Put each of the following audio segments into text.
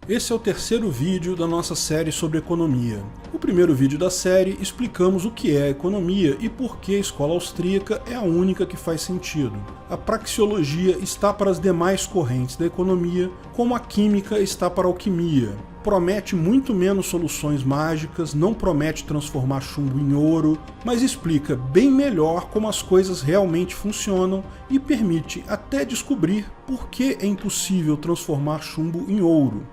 Esse é o terceiro vídeo da nossa série sobre economia. No primeiro vídeo da série, explicamos o que é economia e por que a escola austríaca é a única que faz sentido. A praxeologia está para as demais correntes da economia, como a química está para a alquimia. Promete muito menos soluções mágicas, não promete transformar chumbo em ouro, mas explica bem melhor como as coisas realmente funcionam e permite até descobrir por que é impossível transformar chumbo em ouro.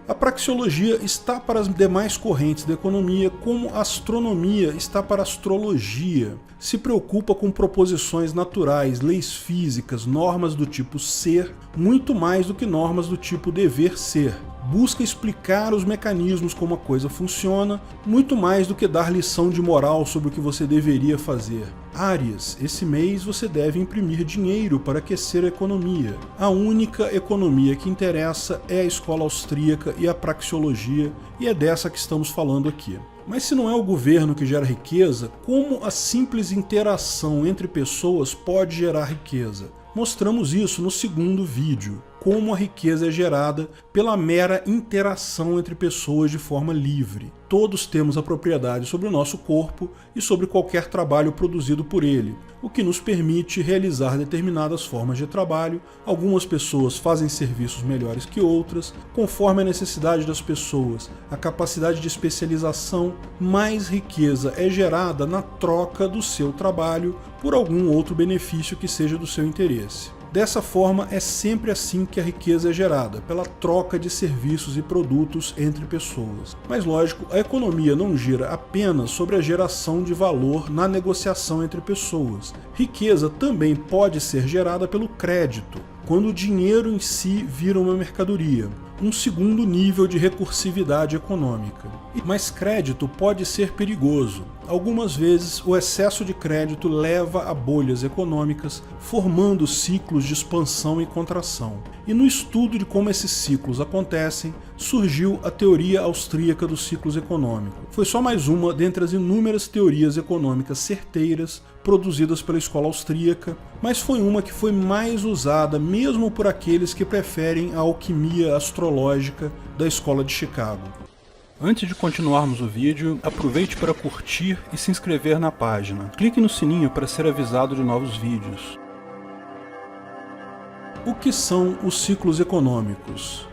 A praxeologia está para as demais correntes da economia, como a astronomia está para a astrologia. Se preocupa com proposições naturais, leis físicas, normas do tipo ser, muito mais do que normas do tipo dever ser. Busca explicar os mecanismos como a coisa funciona, muito mais do que dar lição de moral sobre o que você deveria fazer. Áries, esse mês você deve imprimir dinheiro para aquecer a economia. A única economia que interessa é a escola austríaca e a praxeologia, e é dessa que estamos falando aqui. Mas se não é o governo que gera riqueza, como a simples interação entre pessoas pode gerar riqueza? Mostramos isso no segundo vídeo, como a riqueza é gerada pela mera interação entre pessoas de forma livre. Todos temos a propriedade sobre o nosso corpo e sobre qualquer trabalho produzido por ele, o que nos permite realizar determinadas formas de trabalho. Algumas pessoas fazem serviços melhores que outras, conforme a necessidade das pessoas, a capacidade de especialização. Mais riqueza é gerada na troca do seu trabalho por algum outro benefício que seja do seu interesse. Dessa forma, é sempre assim que a riqueza é gerada, pela troca de serviços e produtos entre pessoas. Mas lógico, a economia não gira apenas sobre a geração de valor na negociação entre pessoas. Riqueza também pode ser gerada pelo crédito, quando o dinheiro em si vira uma mercadoria. Um segundo nível de recursividade econômica. Mas crédito pode ser perigoso. Algumas vezes o excesso de crédito leva a bolhas econômicas, formando ciclos de expansão e contração. E no estudo de como esses ciclos acontecem, surgiu a teoria austríaca dos ciclos econômicos. Foi só mais uma dentre as inúmeras teorias econômicas certeiras produzidas pela escola austríaca, mas foi uma que foi mais usada mesmo por aqueles que preferem a alquimia astrológica da escola de Chicago. Antes de continuarmos o vídeo, aproveite para curtir e se inscrever na página. Clique no sininho para ser avisado de novos vídeos. O que são os ciclos econômicos?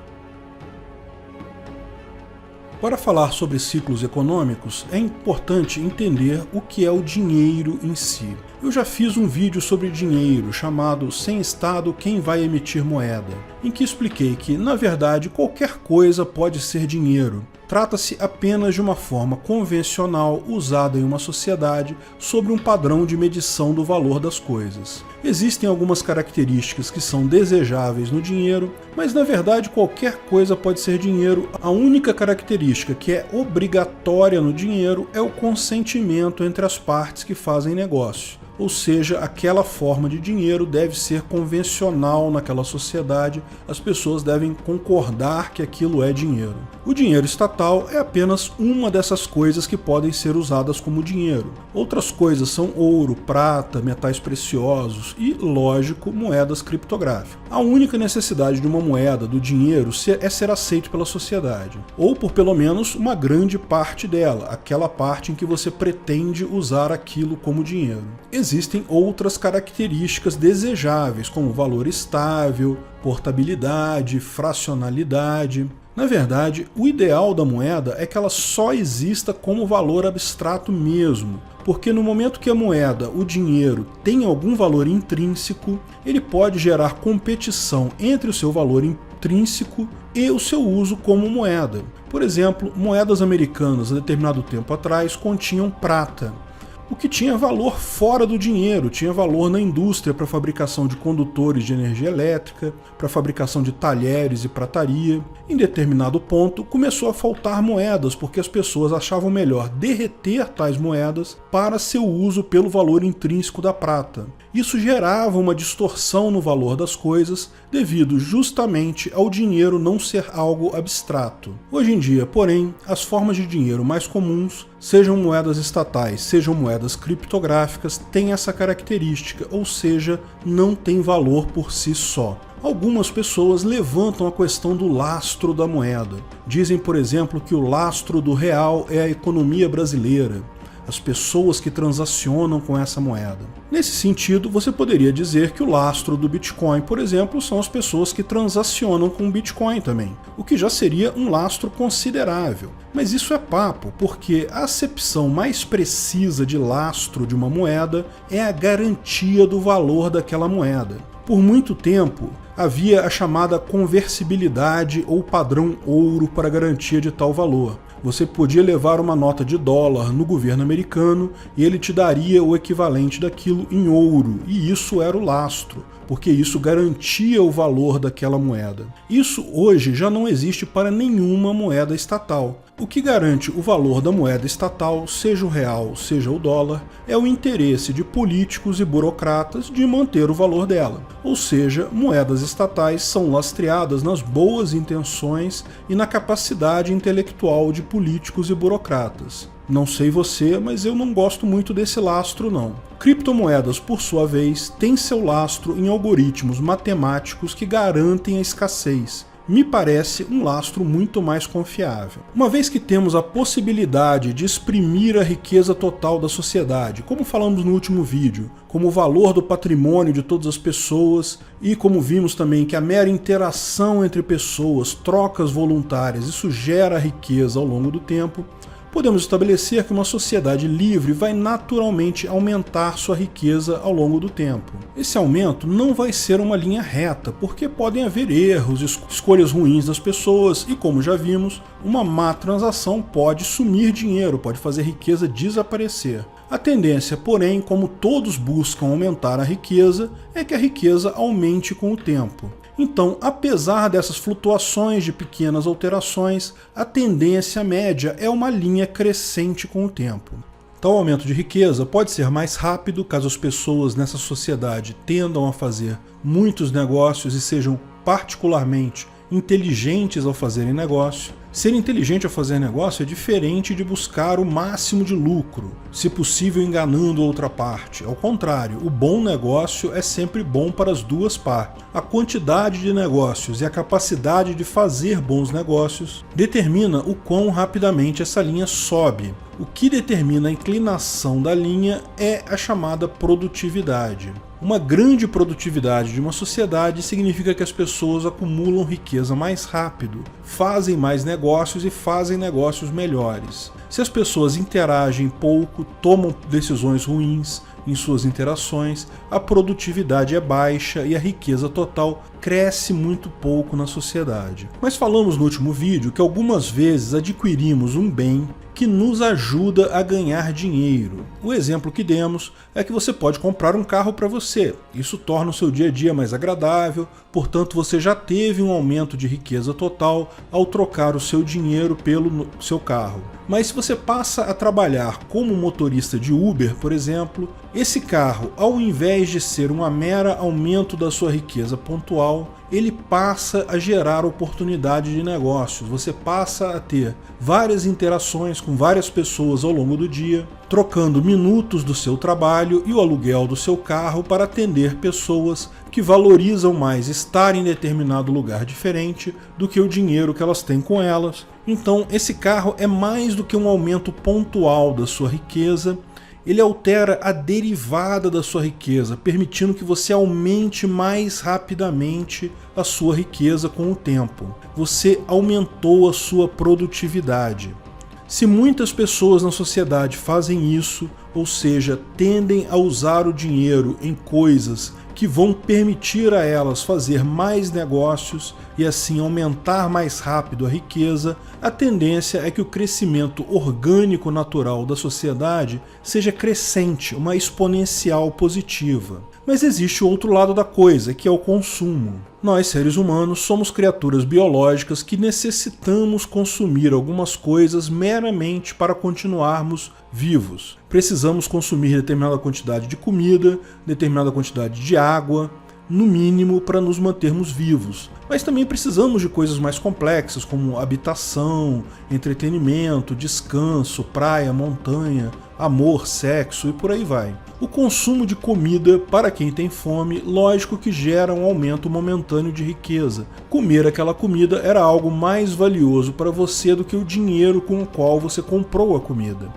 Para falar sobre ciclos econômicos, é importante entender o que é o dinheiro em si. Eu já fiz um vídeo sobre dinheiro chamado Sem Estado, Quem Vai Emitir Moeda, em que expliquei que, na verdade, qualquer coisa pode ser dinheiro. Trata-se apenas de uma forma convencional usada em uma sociedade sobre um padrão de medição do valor das coisas. Existem algumas características que são desejáveis no dinheiro, mas na verdade qualquer coisa pode ser dinheiro. A única característica que é obrigatória no dinheiro é o consentimento entre as partes que fazem negócio. Ou seja, aquela forma de dinheiro deve ser convencional naquela sociedade, as pessoas devem concordar que aquilo é dinheiro. O dinheiro estatal é apenas uma dessas coisas que podem ser usadas como dinheiro. Outras coisas são ouro, prata, metais preciosos e, lógico, moedas criptográficas. A única necessidade de uma moeda, do dinheiro, é ser aceito pela sociedade, ou por pelo menos uma grande parte dela, aquela parte em que você pretende usar aquilo como dinheiro. Existem outras características desejáveis, como valor estável, portabilidade, fracionalidade. Na verdade, o ideal da moeda é que ela só exista como valor abstrato mesmo, porque no momento que a moeda, o dinheiro, tem algum valor intrínseco, ele pode gerar competição entre o seu valor intrínseco e o seu uso como moeda. Por exemplo, moedas americanas, há determinado tempo atrás, continham prata, o que tinha valor fora do dinheiro, tinha valor na indústria para fabricação de condutores de energia elétrica, para fabricação de talheres e prataria. Em determinado ponto, começou a faltar moedas, porque as pessoas achavam melhor derreter tais moedas para seu uso pelo valor intrínseco da prata. Isso gerava uma distorção no valor das coisas, devido justamente ao dinheiro não ser algo abstrato. Hoje em dia, porém, as formas de dinheiro mais comuns, sejam moedas estatais, sejam moedas criptográficas, têm essa característica, ou seja, não tem valor por si só. Algumas pessoas levantam a questão do lastro da moeda. Dizem, por exemplo, que o lastro do real é a economia brasileira, as pessoas que transacionam com essa moeda. Nesse sentido, você poderia dizer que o lastro do Bitcoin, por exemplo, são as pessoas que transacionam com o Bitcoin também, o que já seria um lastro considerável. Mas isso é papo, porque a acepção mais precisa de lastro de uma moeda é a garantia do valor daquela moeda. Por muito tempo, havia a chamada conversibilidade ou padrão ouro para garantia de tal valor. Você podia levar uma nota de dólar no governo americano e ele te daria o equivalente daquilo em ouro, e isso era o lastro, porque isso garantia o valor daquela moeda. Isso hoje já não existe para nenhuma moeda estatal. O que garante o valor da moeda estatal, seja o real, seja o dólar, é o interesse de políticos e burocratas de manter o valor dela. Ou seja, moedas estatais são lastreadas nas boas intenções e na capacidade intelectual de políticos e burocratas. Não sei você, mas eu não gosto muito desse lastro não. Criptomoedas, por sua vez, têm seu lastro em algoritmos matemáticos que garantem a escassez. Me parece um lastro muito mais confiável. Uma vez que temos a possibilidade de exprimir a riqueza total da sociedade, como falamos no último vídeo, como o valor do patrimônio de todas as pessoas, e como vimos também que a mera interação entre pessoas, trocas voluntárias, isso gera riqueza ao longo do tempo, podemos estabelecer que uma sociedade livre vai naturalmente aumentar sua riqueza ao longo do tempo. Esse aumento não vai ser uma linha reta, porque podem haver erros, escolhas ruins das pessoas e, como já vimos, uma má transação pode sumir dinheiro, pode fazer riqueza desaparecer. A tendência, porém, como todos buscam aumentar a riqueza, é que a riqueza aumente com o tempo. Então, apesar dessas flutuações de pequenas alterações, a tendência média é uma linha crescente com o tempo. Tal aumento de riqueza pode ser mais rápido caso as pessoas nessa sociedade tendam a fazer muitos negócios e sejam particularmente inteligentes ao fazerem negócio. Ser inteligente ao fazer negócio é diferente de buscar o máximo de lucro, se possível enganando outra parte. Ao contrário, o bom negócio é sempre bom para as duas partes. A quantidade de negócios e a capacidade de fazer bons negócios determina o quão rapidamente essa linha sobe. O que determina a inclinação da linha é a chamada produtividade. Uma grande produtividade de uma sociedade significa que as pessoas acumulam riqueza mais rápido, fazem mais negócios e fazem negócios melhores. Se as pessoas interagem pouco, tomam decisões ruins em suas interações, a produtividade é baixa e a riqueza total cresce muito pouco na sociedade. Mas falamos no último vídeo que algumas vezes adquirimos um bem que nos ajuda a ganhar dinheiro. O exemplo que demos é que você pode comprar um carro para você. Isso torna o seu dia a dia mais agradável, portanto você já teve um aumento de riqueza total ao trocar o seu dinheiro pelo seu carro. Mas se você passa a trabalhar como motorista de Uber, por exemplo, esse carro, ao invés de ser um mero aumento da sua riqueza pontual, ele passa a gerar oportunidade de negócios. Você passa a ter várias interações com várias pessoas ao longo do dia, trocando minutos do seu trabalho e o aluguel do seu carro para atender pessoas que valorizam mais estar em determinado lugar diferente do que o dinheiro que elas têm com elas. Então, esse carro é mais do que um aumento pontual da sua riqueza, ele altera a derivada da sua riqueza, permitindo que você aumente mais rapidamente a sua riqueza com o tempo. Você aumentou a sua produtividade. Se muitas pessoas na sociedade fazem isso, ou seja, tendem a usar o dinheiro em coisas que vão permitir a elas fazer mais negócios e assim aumentar mais rápido a riqueza, a tendência é que o crescimento orgânico natural da sociedade seja crescente, uma exponencial positiva. Mas existe o outro lado da coisa, que é o consumo. Nós, seres humanos, somos criaturas biológicas que necessitamos consumir algumas coisas meramente para continuarmos vivos. Precisamos consumir determinada quantidade de comida, determinada quantidade de água, no mínimo para nos mantermos vivos. Mas também precisamos de coisas mais complexas, como habitação, entretenimento, descanso, praia, montanha, amor, sexo e por aí vai. O consumo de comida, para quem tem fome, lógico que gera um aumento momentâneo de riqueza. Comer aquela comida era algo mais valioso para você do que o dinheiro com o qual você comprou a comida.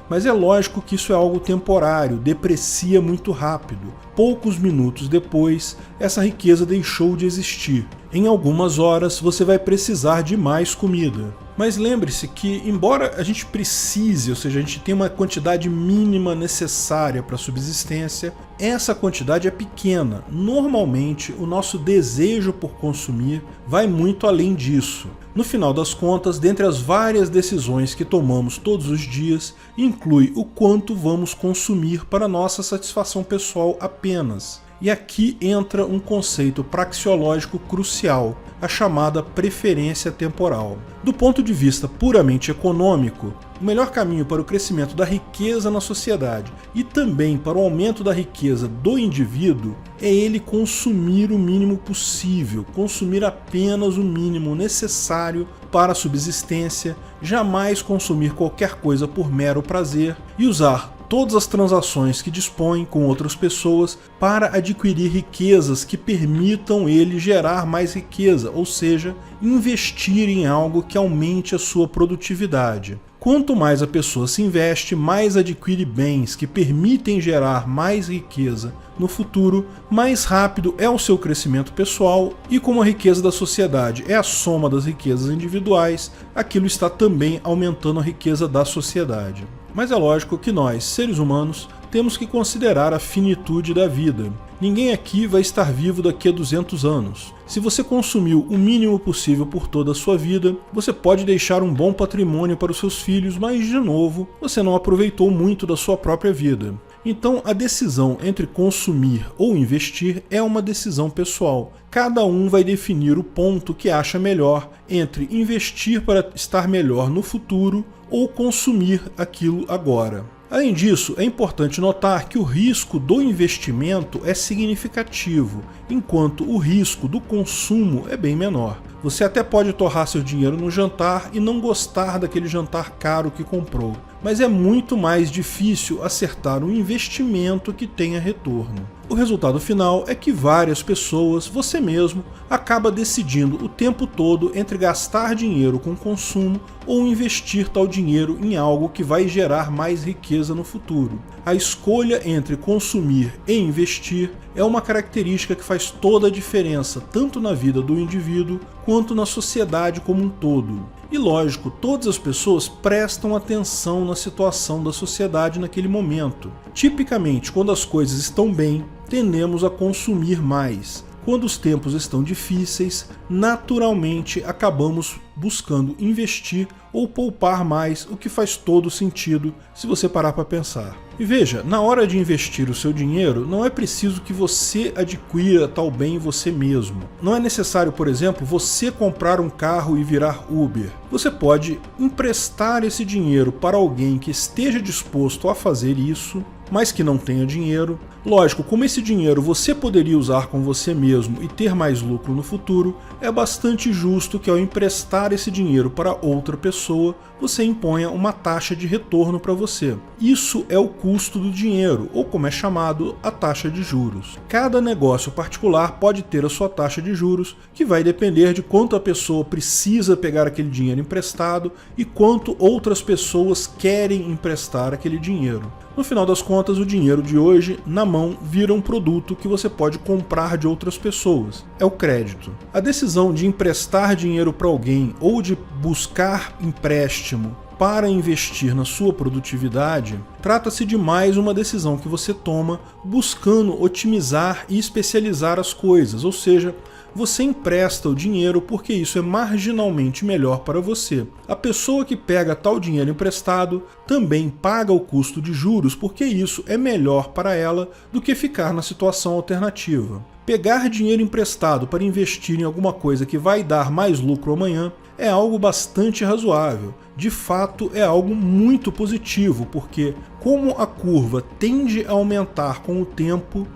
Mas é lógico que isso é algo temporário, deprecia muito rápido. Poucos minutos depois, essa riqueza deixou de existir. Em algumas horas, você vai precisar de mais comida. Mas lembre-se que, embora a gente precise, ou seja, a gente tenha uma quantidade mínima necessária para a subsistência, essa quantidade é pequena. Normalmente, o nosso desejo por consumir vai muito além disso. No final das contas, dentre as várias decisões que tomamos todos os dias, inclui o quanto vamos consumir para nossa satisfação pessoal apenas. E aqui entra um conceito praxeológico crucial, a chamada preferência temporal. Do ponto de vista puramente econômico, o melhor caminho para o crescimento da riqueza na sociedade e também para o aumento da riqueza do indivíduo é ele consumir o mínimo possível, consumir apenas o mínimo necessário para a subsistência, jamais consumir qualquer coisa por mero prazer e usar todas as transações que dispõe com outras pessoas para adquirir riquezas que permitam ele gerar mais riqueza, ou seja, investir em algo que aumente a sua produtividade. Quanto mais a pessoa se investe, mais adquire bens que permitem gerar mais riqueza no futuro, mais rápido é o seu crescimento pessoal e como a riqueza da sociedade é a soma das riquezas individuais, aquilo está também aumentando a riqueza da sociedade. Mas é lógico que nós, seres humanos, temos que considerar a finitude da vida. Ninguém aqui vai estar vivo daqui a 200 anos. Se você consumiu o mínimo possível por toda a sua vida, você pode deixar um bom patrimônio para os seus filhos, mas, de novo, você não aproveitou muito da sua própria vida. Então, a decisão entre consumir ou investir é uma decisão pessoal. Cada um vai definir o ponto que acha melhor entre investir para estar melhor no futuro ou consumir aquilo agora. Além disso, é importante notar que o risco do investimento é significativo, enquanto o risco do consumo é bem menor. Você até pode torrar seu dinheiro no jantar e não gostar daquele jantar caro que comprou, mas é muito mais difícil acertar um investimento que tenha retorno. O resultado final é que várias pessoas, você mesmo, acaba decidindo o tempo todo entre gastar dinheiro com consumo ou investir tal dinheiro em algo que vai gerar mais riqueza no futuro. A escolha entre consumir e investir é uma característica que faz toda a diferença, tanto na vida do indivíduo quanto na sociedade como um todo. E lógico, todas as pessoas prestam atenção na situação da sociedade naquele momento. Tipicamente, quando as coisas estão bem, tendemos a consumir mais. Quando os tempos estão difíceis, naturalmente acabamos buscando investir ou poupar mais, o que faz todo sentido se você parar para pensar. E veja, na hora de investir o seu dinheiro, não é preciso que você adquira tal bem você mesmo. Não é necessário, por exemplo, você comprar um carro e virar Uber. Você pode emprestar esse dinheiro para alguém que esteja disposto a fazer isso, mas que não tenha dinheiro. Lógico, como esse dinheiro você poderia usar com você mesmo e ter mais lucro no futuro, é bastante justo que ao emprestar esse dinheiro para outra pessoa, você imponha uma taxa de retorno para você. Isso é o custo do dinheiro, ou como é chamado, a taxa de juros. Cada negócio particular pode ter a sua taxa de juros, que vai depender de quanto a pessoa precisa pegar aquele dinheiro emprestado e quanto outras pessoas querem emprestar aquele dinheiro. No final das contas, o dinheiro de hoje, na mão, vira um produto que você pode comprar de outras pessoas. É o crédito. A decisão de emprestar dinheiro para alguém ou de buscar empréstimo para investir na sua produtividade, trata-se de mais uma decisão que você toma buscando otimizar e especializar as coisas, ou seja, você empresta o dinheiro porque isso é marginalmente melhor para você. A pessoa que pega tal dinheiro emprestado também paga o custo de juros porque isso é melhor para ela do que ficar na situação alternativa. Pegar dinheiro emprestado para investir em alguma coisa que vai dar mais lucro amanhã é algo bastante razoável. De fato, é algo muito positivo, porque como a curva tende a aumentar com o tempo,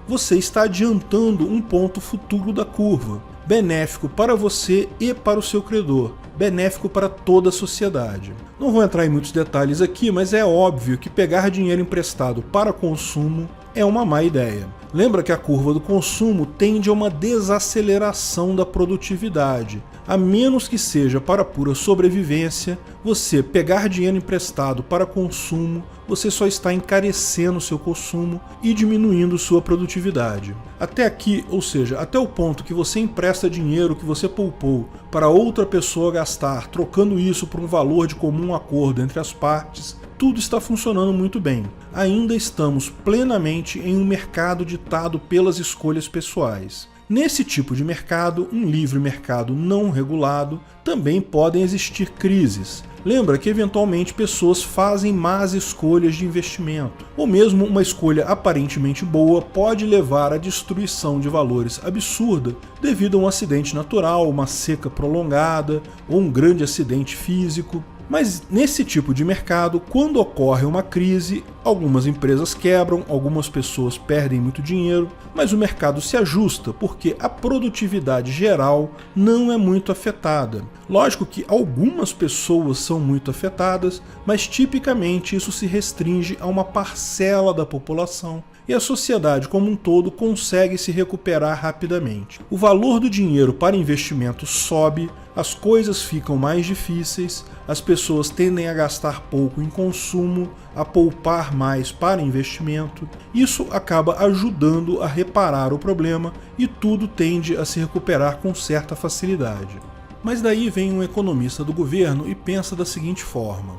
você está adiantando um ponto futuro da curva, benéfico para você e para o seu credor, benéfico para toda a sociedade. Não vou entrar em muitos detalhes aqui, mas é óbvio que pegar dinheiro emprestado para consumo é uma má ideia. Lembra que a curva do consumo tende a uma desaceleração da produtividade. A menos que seja para pura sobrevivência, você pegar dinheiro emprestado para consumo, você só está encarecendo seu consumo e diminuindo sua produtividade. Até aqui, ou seja, até o ponto que você empresta dinheiro que você poupou para outra pessoa gastar, trocando isso por um valor de comum acordo entre as partes, tudo está funcionando muito bem. Ainda estamos plenamente em um mercado ditado pelas escolhas pessoais. Nesse tipo de mercado, um livre mercado não regulado, também podem existir crises. Lembra que eventualmente pessoas fazem más escolhas de investimento, ou mesmo uma escolha aparentemente boa pode levar à destruição de valores absurda devido a um acidente natural, uma seca prolongada ou um grande acidente físico. Mas nesse tipo de mercado, quando ocorre uma crise, algumas empresas quebram, algumas pessoas perdem muito dinheiro, mas o mercado se ajusta porque a produtividade geral não é muito afetada. Lógico que algumas pessoas são muito afetadas, mas tipicamente isso se restringe a uma parcela da população. E a sociedade como um todo consegue se recuperar rapidamente. O valor do dinheiro para investimento sobe, as coisas ficam mais difíceis, as pessoas tendem a gastar pouco em consumo, a poupar mais para investimento. Isso acaba ajudando a reparar o problema e tudo tende a se recuperar com certa facilidade. Mas daí vem um economista do governo e pensa da seguinte forma: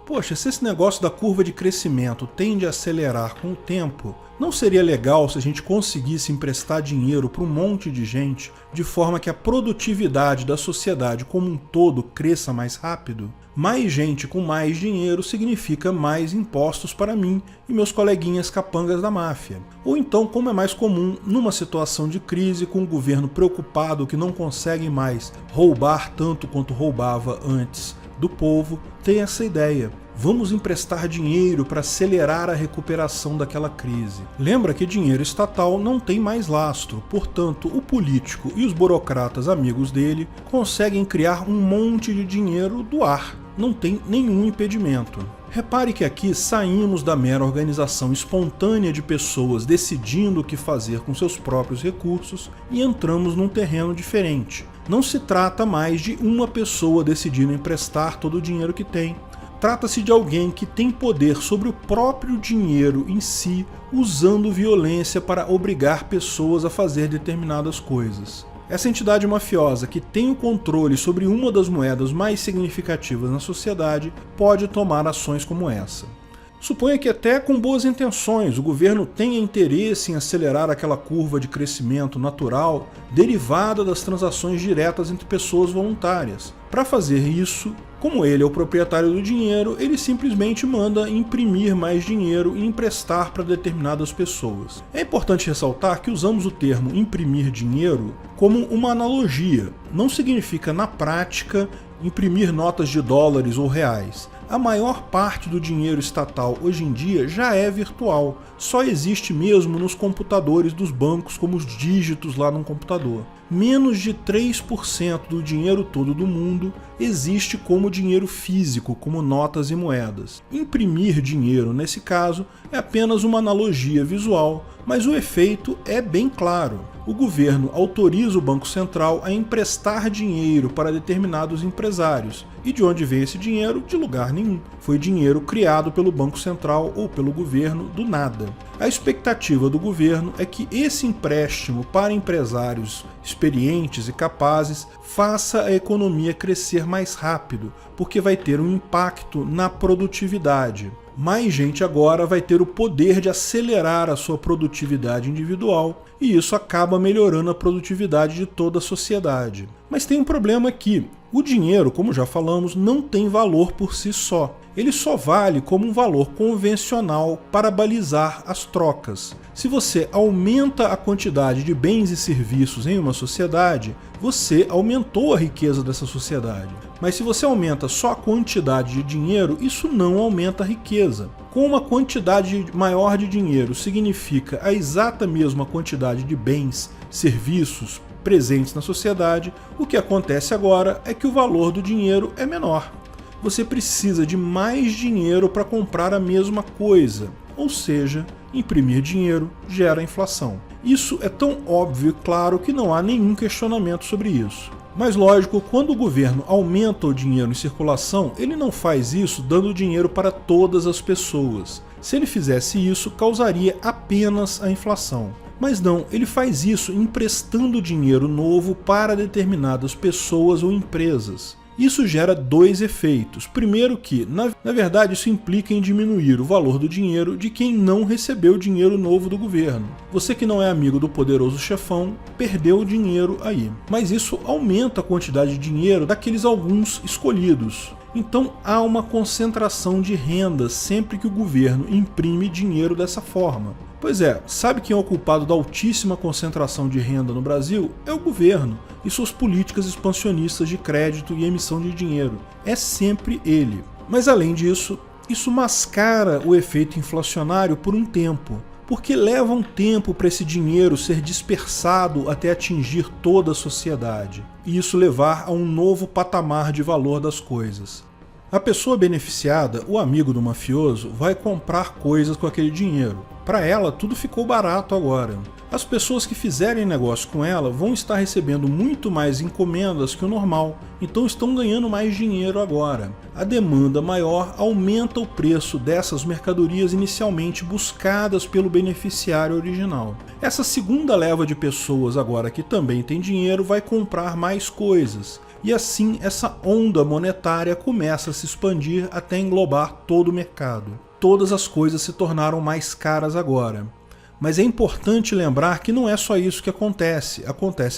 poxa, se esse negócio da curva de crescimento tende a acelerar com o tempo, não seria legal se a gente conseguisse emprestar dinheiro para um monte de gente de forma que a produtividade da sociedade como um todo cresça mais rápido? Mais gente com mais dinheiro significa mais impostos para mim e meus coleguinhas capangas da máfia. Ou então, como é mais comum, numa situação de crise com o governo preocupado que não consegue mais roubar tanto quanto roubava antes do povo, tem essa ideia. Vamos emprestar dinheiro para acelerar a recuperação daquela crise. Lembra que dinheiro estatal não tem mais lastro, portanto, o político e os burocratas amigos dele conseguem criar um monte de dinheiro do ar. Não tem nenhum impedimento. Repare que aqui saímos da mera organização espontânea de pessoas decidindo o que fazer com seus próprios recursos e entramos num terreno diferente. Não se trata mais de uma pessoa decidindo emprestar todo o dinheiro que tem. Trata-se de alguém que tem poder sobre o próprio dinheiro em si, usando violência para obrigar pessoas a fazer determinadas coisas. Essa entidade mafiosa que tem o controle sobre uma das moedas mais significativas na sociedade pode tomar ações como essa. Suponha que até com boas intenções o governo tenha interesse em acelerar aquela curva de crescimento natural derivada das transações diretas entre pessoas voluntárias. Para fazer isso, como ele é o proprietário do dinheiro, ele simplesmente manda imprimir mais dinheiro e emprestar para determinadas pessoas. É importante ressaltar que usamos o termo imprimir dinheiro como uma analogia. Não significa, na prática, imprimir notas de dólares ou reais. A maior parte do dinheiro estatal hoje em dia já é virtual, só existe mesmo nos computadores dos bancos como os dígitos lá num computador. Menos de 3% do dinheiro todo do mundo existe como dinheiro físico, como notas e moedas. Imprimir dinheiro, nesse caso, é apenas uma analogia visual, mas o efeito é bem claro. O governo autoriza o Banco Central a emprestar dinheiro para determinados empresários. E de onde vem esse dinheiro? De lugar nenhum. Foi dinheiro criado pelo Banco Central ou pelo governo do nada. A expectativa do governo é que esse empréstimo para empresários experientes e capazes faça a economia crescer mais rápido, porque vai ter um impacto na produtividade. Mais gente agora vai ter o poder de acelerar a sua produtividade individual e isso acaba melhorando a produtividade de toda a sociedade. Mas tem um problema aqui. O dinheiro, como já falamos, não tem valor por si só. Ele só vale como um valor convencional para balizar as trocas. Se você aumenta a quantidade de bens e serviços em uma sociedade, você aumentou a riqueza dessa sociedade. Mas se você aumenta só a quantidade de dinheiro, isso não aumenta a riqueza. Com uma quantidade maior de dinheiro significa a exata mesma quantidade de bens, serviços presentes na sociedade, o que acontece agora é que o valor do dinheiro é menor. Você precisa de mais dinheiro para comprar a mesma coisa, ou seja, imprimir dinheiro gera inflação. Isso é tão óbvio e claro que não há nenhum questionamento sobre isso. Mas lógico, quando o governo aumenta o dinheiro em circulação, ele não faz isso dando dinheiro para todas as pessoas. Se ele fizesse isso, causaria apenas a inflação. Mas não, ele faz isso emprestando dinheiro novo para determinadas pessoas ou empresas. Isso gera dois efeitos. Primeiro que, na verdade, isso implica em diminuir o valor do dinheiro de quem não recebeu dinheiro novo do governo. Você que não é amigo do poderoso chefão, perdeu o dinheiro aí. Mas isso aumenta a quantidade de dinheiro daqueles alguns escolhidos. Então há uma concentração de renda sempre que o governo imprime dinheiro dessa forma. Pois é, sabe quem é o culpado da altíssima concentração de renda no Brasil? É o governo e suas políticas expansionistas de crédito e emissão de dinheiro. É sempre ele. Mas além disso, isso mascara o efeito inflacionário por um tempo, porque leva um tempo para esse dinheiro ser dispersado até atingir toda a sociedade, e isso levar a um novo patamar de valor das coisas. A pessoa beneficiada, o amigo do mafioso, vai comprar coisas com aquele dinheiro. Para ela, tudo ficou barato agora. As pessoas que fizerem negócio com ela vão estar recebendo muito mais encomendas que o normal, então estão ganhando mais dinheiro agora. A demanda maior aumenta o preço dessas mercadorias inicialmente buscadas pelo beneficiário original. Essa segunda leva de pessoas agora que também tem dinheiro vai comprar mais coisas. E assim essa onda monetária começa a se expandir até englobar todo o mercado. Todas as coisas se tornaram mais caras agora. Mas é importante lembrar que não é só isso que acontece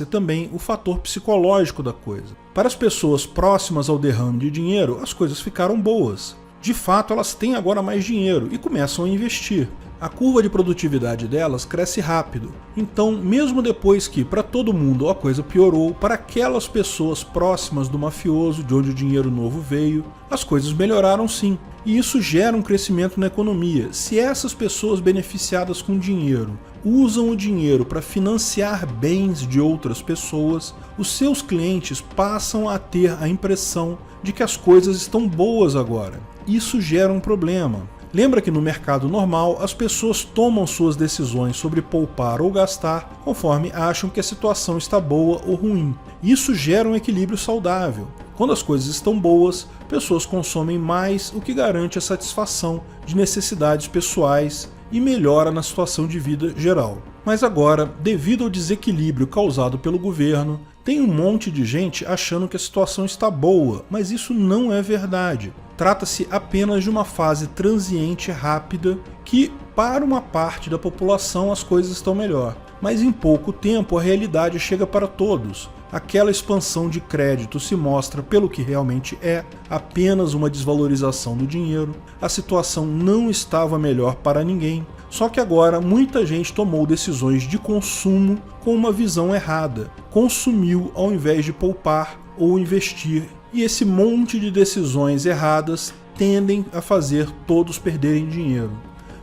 também o fator psicológico da coisa. Para as pessoas próximas ao derrame de dinheiro, as coisas ficaram boas. De fato, elas têm agora mais dinheiro e começam a investir. A curva de produtividade delas cresce rápido. Então, mesmo depois que para todo mundo a coisa piorou, para aquelas pessoas próximas do mafioso, de onde o dinheiro novo veio, as coisas melhoraram sim. E isso gera um crescimento na economia. Se essas pessoas beneficiadas com dinheiro usam o dinheiro para financiar bens de outras pessoas, os seus clientes passam a ter a impressão de que as coisas estão boas agora. Isso gera um problema. Lembra que no mercado normal as pessoas tomam suas decisões sobre poupar ou gastar conforme acham que a situação está boa ou ruim. Isso gera um equilíbrio saudável. Quando as coisas estão boas, pessoas consomem mais, o que garante a satisfação de necessidades pessoais e melhora na situação de vida geral. Mas agora, devido ao desequilíbrio causado pelo governo, tem um monte de gente achando que a situação está boa, mas isso não é verdade. Trata-se apenas de uma fase transiente rápida que, para uma parte da população, as coisas estão melhor. Mas em pouco tempo a realidade chega para todos. Aquela expansão de crédito se mostra pelo que realmente é, apenas uma desvalorização do dinheiro. A situação não estava melhor para ninguém. Só que agora muita gente tomou decisões de consumo com uma visão errada. Consumiu ao invés de poupar ou investir. E esse monte de decisões erradas tendem a fazer todos perderem dinheiro.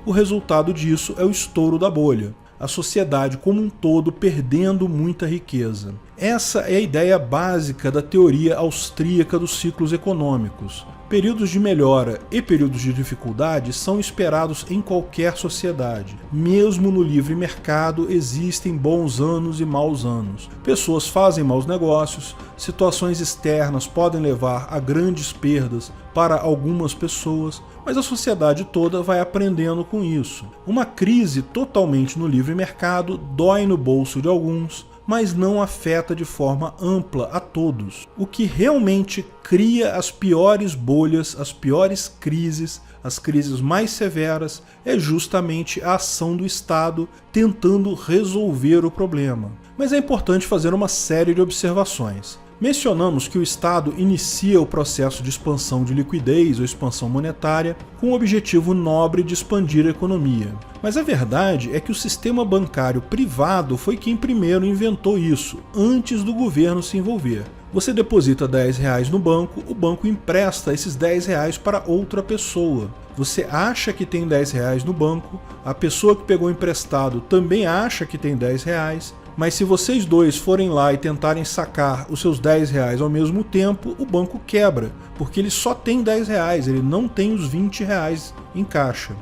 O resultado disso é o estouro da bolha. A sociedade como um todo perdendo muita riqueza. Essa é a ideia básica da teoria austríaca dos ciclos econômicos. Períodos de melhora e períodos de dificuldade são esperados em qualquer sociedade. Mesmo no livre mercado existem bons anos e maus anos. Pessoas fazem maus negócios, situações externas podem levar a grandes perdas para algumas pessoas, mas a sociedade toda vai aprendendo com isso. Uma crise totalmente no livre mercado dói no bolso de alguns, mas não afeta de forma ampla a todos. O que realmente cria as piores bolhas, as piores crises, as crises mais severas, é justamente a ação do Estado tentando resolver o problema. Mas é importante fazer uma série de observações. Mencionamos que o Estado inicia o processo de expansão de liquidez ou expansão monetária com o objetivo nobre de expandir a economia. Mas a verdade é que o sistema bancário privado foi quem primeiro inventou isso, antes do governo se envolver. Você deposita R$10 no banco, o banco empresta esses R$10 para outra pessoa. Você acha que tem R$10 no banco, a pessoa que pegou emprestado também acha que tem R$10, mas se vocês dois forem lá e tentarem sacar os seus R$10 ao mesmo tempo, o banco quebra, porque ele só tem R$10, ele não tem os R$20 em caixa.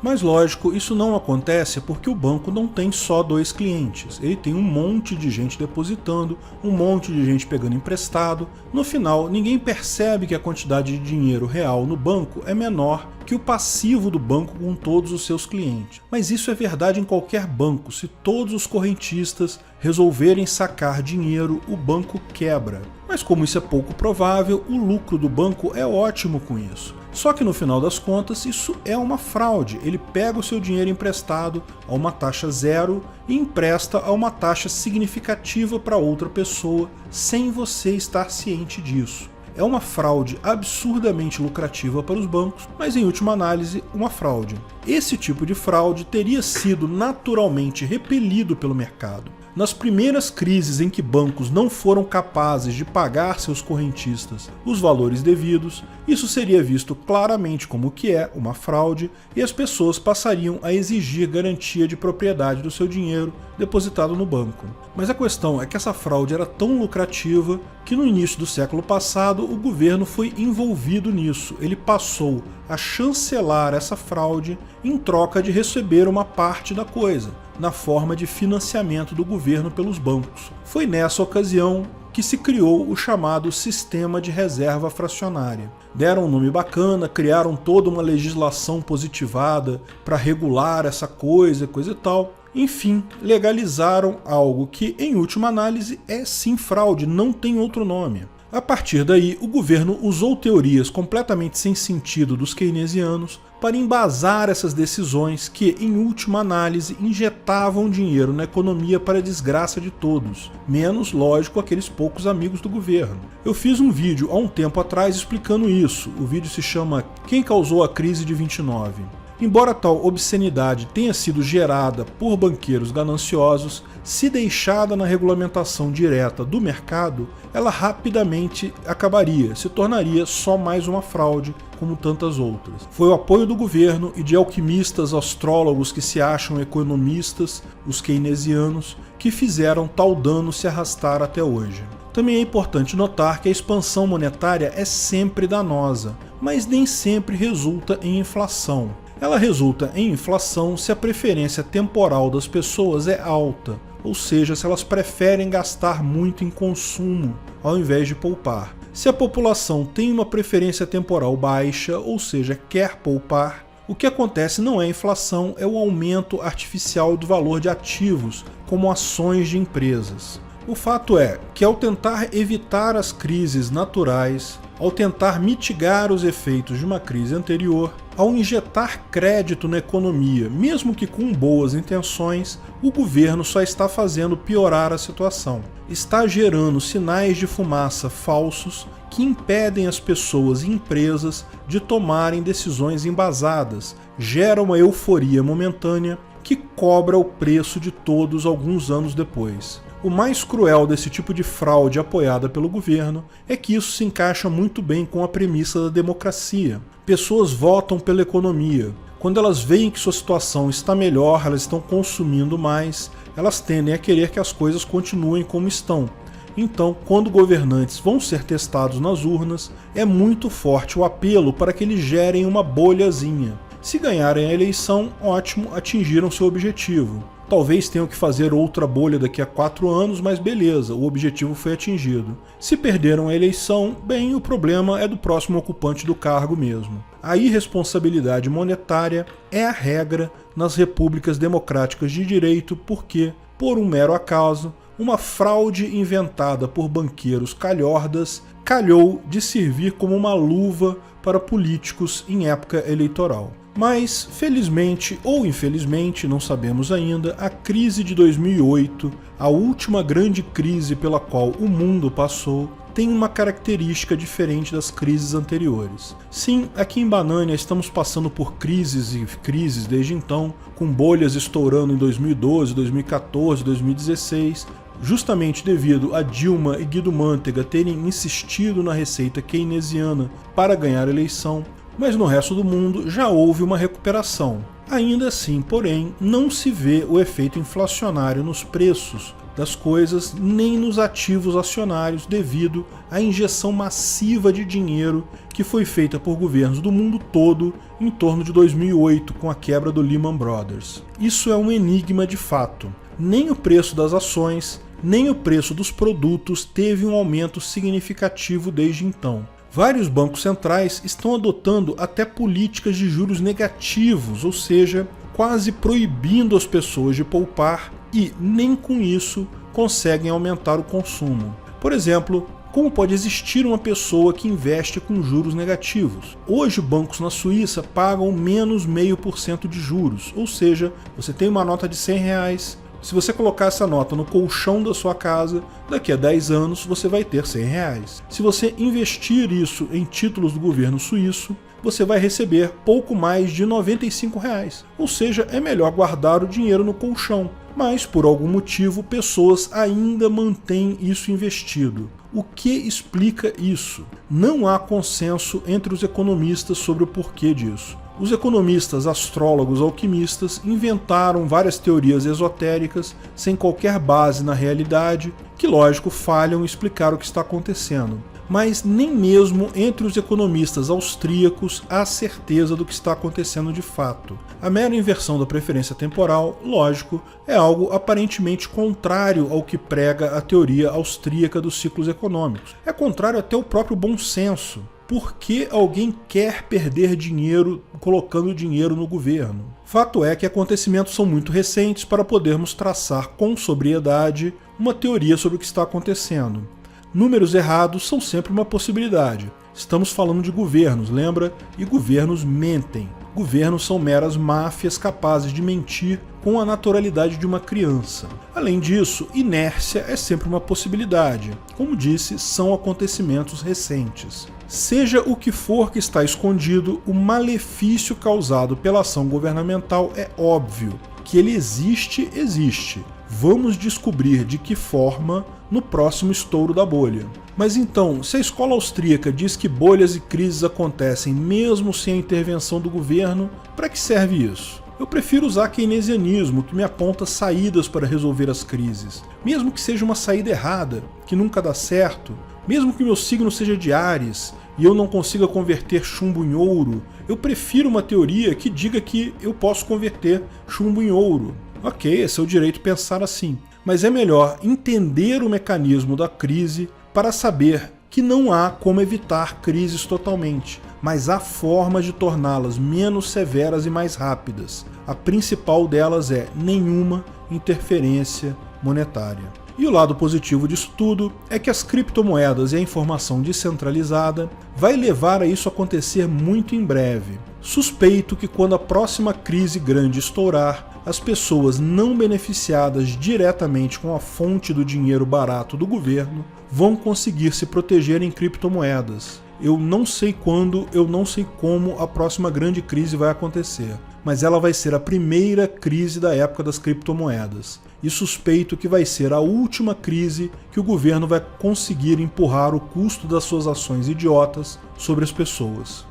Mas lógico, isso não acontece porque o banco não tem só 2 clientes, ele tem um monte de gente depositando, um monte de gente pegando emprestado. No final, ninguém percebe que a quantidade de dinheiro real no banco é menor que o passivo do banco com todos os seus clientes. Mas isso é verdade em qualquer banco. Se todos os correntistas resolverem sacar dinheiro, o banco quebra. Mas como isso é pouco provável, o lucro do banco é ótimo com isso. Só que no final das contas, isso é uma fraude. Ele pega o seu dinheiro emprestado a uma taxa zero e empresta a uma taxa significativa para outra pessoa, sem você estar ciente disso. É uma fraude absurdamente lucrativa para os bancos, mas em última análise, uma fraude. Esse tipo de fraude teria sido naturalmente repelido pelo mercado. Nas primeiras crises em que bancos não foram capazes de pagar seus correntistas os valores devidos, isso seria visto claramente como o que é uma fraude e as pessoas passariam a exigir garantia de propriedade do seu dinheiro depositado no banco. Mas a questão é que essa fraude era tão lucrativa que no início do século passado o governo foi envolvido nisso. Ele passou a chancelar essa fraude em troca de receber uma parte da coisa, na forma de financiamento do governo pelos bancos. Foi nessa ocasião que se criou o chamado Sistema de Reserva Fracionária. Deram um nome bacana, criaram toda uma legislação positivada para regular essa coisa e tal. Enfim, legalizaram algo que, em última análise, é sim fraude, não tem outro nome. A partir daí, o governo usou teorias completamente sem sentido dos keynesianos para embasar essas decisões que, em última análise, injetavam dinheiro na economia para a desgraça de todos, menos, lógico, aqueles poucos amigos do governo. Eu fiz um vídeo há um tempo atrás explicando isso. O vídeo se chama Quem Causou a Crise de 29. Embora tal obscenidade tenha sido gerada por banqueiros gananciosos, se deixada na regulamentação direta do mercado, ela rapidamente acabaria, se tornaria só mais uma fraude, como tantas outras. Foi o apoio do governo e de alquimistas astrólogos que se acham economistas, os keynesianos, que fizeram tal dano se arrastar até hoje. Também é importante notar que a expansão monetária é sempre danosa, mas nem sempre resulta em inflação. Ela resulta em inflação se a preferência temporal das pessoas é alta, ou seja, se elas preferem gastar muito em consumo ao invés de poupar. Se a população tem uma preferência temporal baixa, ou seja, quer poupar, o que acontece não é inflação, é o aumento artificial do valor de ativos, como ações de empresas. O fato é que ao tentar evitar as crises naturais, ao tentar mitigar os efeitos de uma crise anterior, ao injetar crédito na economia, mesmo que com boas intenções, o governo só está fazendo piorar a situação. Está gerando sinais de fumaça falsos que impedem as pessoas e empresas de tomarem decisões embasadas, gera uma euforia momentânea que cobra o preço de todos alguns anos depois. O mais cruel desse tipo de fraude apoiada pelo governo é que isso se encaixa muito bem com a premissa da democracia. Pessoas votam pela economia. Quando elas veem que sua situação está melhor, elas estão consumindo mais, elas tendem a querer que as coisas continuem como estão. Então, quando governantes vão ser testados nas urnas, é muito forte o apelo para que eles gerem uma bolhazinha. Se ganharem a eleição, ótimo, atingiram seu objetivo. Talvez tenham que fazer outra bolha daqui a 4 anos, mas beleza, o objetivo foi atingido. Se perderam a eleição, bem, o problema é do próximo ocupante do cargo mesmo. A irresponsabilidade monetária é a regra nas repúblicas democráticas de direito porque, por um mero acaso, uma fraude inventada por banqueiros calhordas calhou de servir como uma luva para políticos em época eleitoral. Mas, felizmente ou infelizmente, não sabemos ainda, a crise de 2008, a última grande crise pela qual o mundo passou, tem uma característica diferente das crises anteriores. Sim, aqui em Banânia estamos passando por crises e crises desde então, com bolhas estourando em 2012, 2014, 2016. justamente devido a Dilma e Guido Mantega terem insistido na receita keynesiana para ganhar a eleição, mas no resto do mundo já houve uma recuperação. Ainda assim, porém, não se vê o efeito inflacionário nos preços das coisas nem nos ativos acionários devido à injeção massiva de dinheiro que foi feita por governos do mundo todo em torno de 2008 com a quebra do Lehman Brothers. Isso é um enigma de fato. Nem o preço das ações, nem o preço dos produtos teve um aumento significativo desde então. Vários bancos centrais estão adotando até políticas de juros negativos, ou seja, quase proibindo as pessoas de poupar e, nem com isso, conseguem aumentar o consumo. Por exemplo, como pode existir uma pessoa que investe com juros negativos? Hoje, bancos na Suíça pagam menos 0,5% de juros, ou seja, você tem uma nota de R$100, se você colocar essa nota no colchão da sua casa, daqui a 10 anos você vai ter R$100. Se você investir isso em títulos do governo suíço, você vai receber pouco mais de R$95, ou seja, é melhor guardar o dinheiro no colchão. Mas, por algum motivo, pessoas ainda mantêm isso investido. O que explica isso? Não há consenso entre os economistas sobre o porquê disso. Os economistas, astrólogos, alquimistas inventaram várias teorias esotéricas sem qualquer base na realidade, que, lógico, falham em explicar o que está acontecendo. Mas nem mesmo entre os economistas austríacos há certeza do que está acontecendo de fato. A mera inversão da preferência temporal, lógico, é algo aparentemente contrário ao que prega a teoria austríaca dos ciclos econômicos. É contrário até ao próprio bom senso. Por que alguém quer perder dinheiro colocando dinheiro no governo? Fato é que acontecimentos são muito recentes para podermos traçar com sobriedade uma teoria sobre o que está acontecendo. Números errados são sempre uma possibilidade. Estamos falando de governos, lembra? E governos mentem. Governos são meras máfias capazes de mentir com a naturalidade de uma criança. Além disso, inércia é sempre uma possibilidade. Como disse, são acontecimentos recentes. Seja o que for que está escondido, o malefício causado pela ação governamental é óbvio. Que ele existe, existe. Vamos descobrir de que forma no próximo estouro da bolha. Mas então, se a escola austríaca diz que bolhas e crises acontecem mesmo sem a intervenção do governo, para que serve isso? Eu prefiro usar keynesianismo, que me aponta saídas para resolver as crises. Mesmo que seja uma saída errada, que nunca dá certo, mesmo que meu signo seja de Áries e eu não consiga converter chumbo em ouro, eu prefiro uma teoria que diga que eu posso converter chumbo em ouro. Ok, é seu direito pensar assim, mas é melhor entender o mecanismo da crise para saber que não há como evitar crises totalmente, mas há formas de torná-las menos severas e mais rápidas. A principal delas é nenhuma interferência monetária. E o lado positivo disso tudo é que as criptomoedas e a informação descentralizada vai levar a isso acontecer muito em breve. Suspeito que quando a próxima crise grande estourar, as pessoas não beneficiadas diretamente com a fonte do dinheiro barato do governo vão conseguir se proteger em criptomoedas. Eu não sei quando, eu não sei como a próxima grande crise vai acontecer, mas ela vai ser a primeira crise da época das criptomoedas. E suspeito que vai ser a última crise que o governo vai conseguir empurrar o custo das suas ações idiotas sobre as pessoas.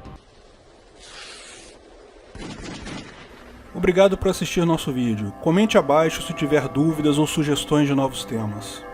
Obrigado por assistir nosso vídeo. Comente abaixo se tiver dúvidas ou sugestões de novos temas.